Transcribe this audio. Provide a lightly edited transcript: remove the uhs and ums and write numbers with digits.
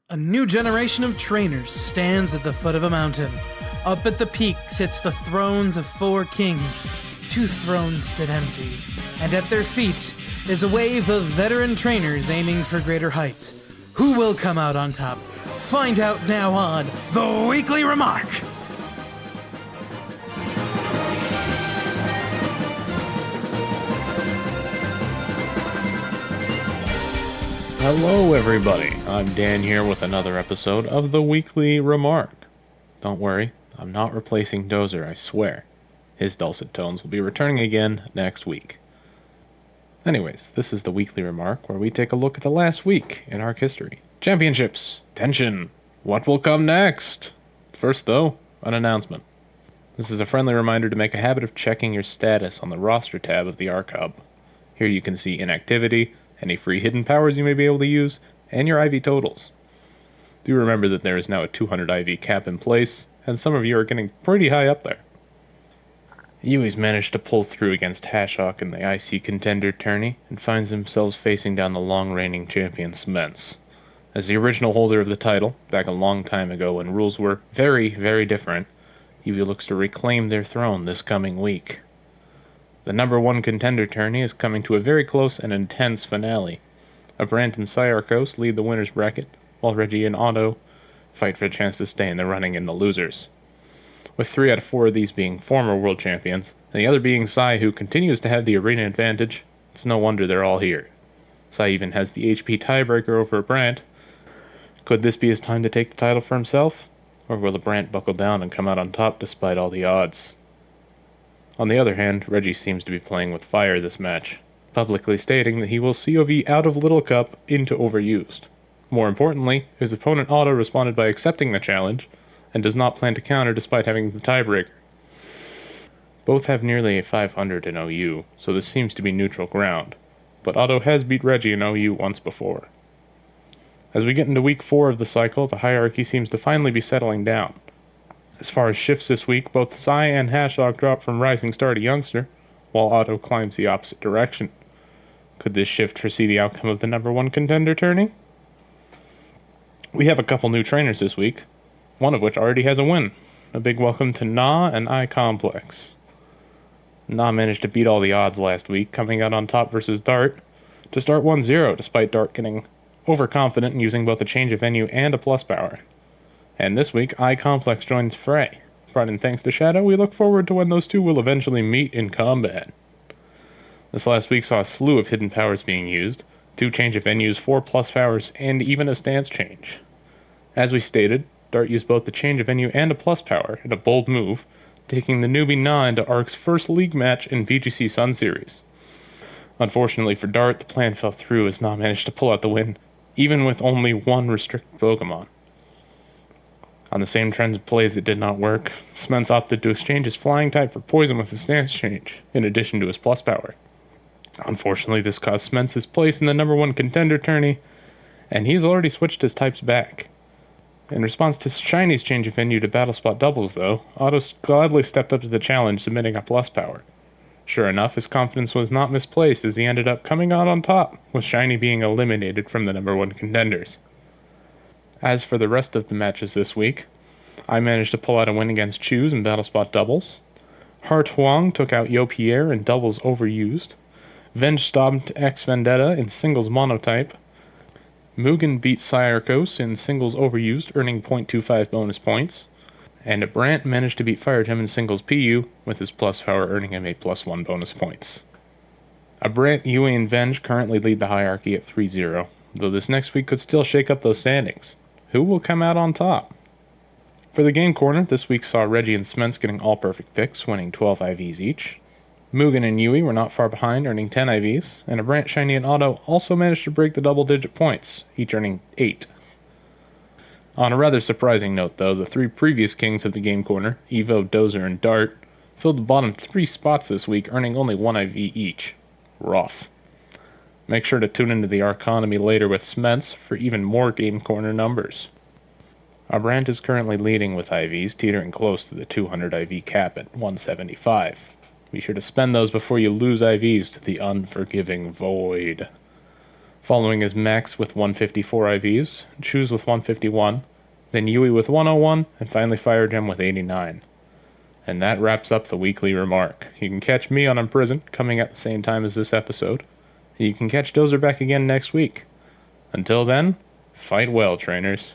A new generation of trainers stands at the foot of a mountain. Up at the peak sits the thrones of 4 kings. 2 thrones sit empty, and at their feet is a wave of veteran trainers aiming for greater heights. Who will come out on top? Find out now on The Weekly RemARC! Hello everybody, I'm Dan here with another episode of the Weekly RemARC. Don't worry, I'm not replacing Dozer, I swear. His dulcet tones will be returning again next week. Anyways, this is the Weekly RemARC where we take a look at the last week in ARC history. Championships! Tension! What will come next? First though, an announcement. This is a friendly reminder to make a habit of checking your status on the roster tab of the ARC Hub. Here you can see inactivity, any free hidden powers you may be able to use, and your IV totals. Do remember that there is now a 200 IV cap in place, and some of you are getting pretty high up there. Yui's managed to pull through against Hashok in the IC Contender tourney, and finds themselves facing down the long-reigning champion Sments. As the original holder of the title, back a long time ago when rules were very, very different, Yui looks to reclaim their throne this coming week. The number 1 contender tourney is coming to a very close and intense finale. Abrant and Syarkos lead the winner's bracket, while Reggie and Otto fight for a chance to stay in the running in the losers. With 3 out of 4 of these being former world champions, and the other being Sai, who continues to have the arena advantage, it's no wonder they're all here. Sai even has the HP tiebreaker over Abrant. Could this be his time to take the title for himself? Or will Abrant buckle down and come out on top despite all the odds? On the other hand, Reggie seems to be playing with fire this match, publicly stating that he will COV out of Little Cup into Overused. More importantly, his opponent Otto responded by accepting the challenge, and does not plan to counter despite having the tiebreaker. Both have nearly a 500 in OU, so this seems to be neutral ground, but Otto has beat Reggie in OU once before. As we get into week 4 of the cycle, the hierarchy seems to finally be settling down. As far as shifts this week, both Sai and Hashok drop from Rising Star to Youngster, while Otto climbs the opposite direction. Could this shift foresee the outcome of the number 1 contender tourney? We have a couple new trainers this week, one of which already has a win. A big welcome to Na and I-Complex. Na managed to beat all the odds last week, coming out on top versus Dart, to start 1-0 despite Dart getting overconfident and using both a change of venue and a plus power. And this week, I-Complex joins Frey. But in thanks to Shadow, we look forward to when those two will eventually meet in combat. This last week saw a slew of hidden powers being used, 2 change of venues, 4 plus powers, and even a stance change. As we stated, Dart used both the change of venue and a plus power in a bold move, taking the newbie Na into ARC's first league match in VGC Sun Series. Unfortunately for Dart, the plan fell through as Na managed to pull out the win, even with only 1 restricted Pokémon. On the same trends of plays that did not work, Sments opted to exchange his flying type for poison with a stance change, in addition to his plus power. Unfortunately, this cost Sments his place in the number 1 contender tourney, and he's already switched his types back. In response to Shiny's change of venue to battle spot doubles, though, Otto gladly stepped up to the challenge, submitting a plus power. Sure enough, his confidence was not misplaced as he ended up coming out on top, with Shiny being eliminated from the number 1 contenders. As for the rest of the matches this week, I managed to pull out a win against Choose in battle spot doubles. Heart Huang took out Yo Pierre in doubles Overused. Venge stomped X Vendetta in singles monotype. Mugen beat Syarkos in singles Overused, earning 0.25 bonus points. And Brant managed to beat Firetem in singles PU, with his plus power earning him a +1 bonus points. Brant, Yui, and Venge currently lead the hierarchy at 3-0, though this next week could still shake up those standings. Who will come out on top? For the game corner, this week saw Reggie and Sments getting all perfect picks, winning 12 IVs each. Mugen and Yui were not far behind, earning 10 IVs, and Abrant, Shiny, and Otto also managed to break the double-digit points, each earning 8. On a rather surprising note, though, the 3 previous kings of the game corner, Evo, Dozer, and Dart, filled the bottom 3 spots this week, earning only 1 IV each. Rough. Make sure to tune into the Arconomy later with Sments for even more game corner numbers. Abrant is currently leading with IVs, teetering close to the 200 IV cap at 175. Be sure to spend those before you lose IVs to the unforgiving void. Following is Max with 154 IVs, Choose with 151, then Yui with 101, and finally Fire Gem with 89. And that wraps up the weekly remark. You can catch me on Imprisoned, coming at the same time as this episode. And you can catch Dozer back again next week. Until then, fight well, trainers.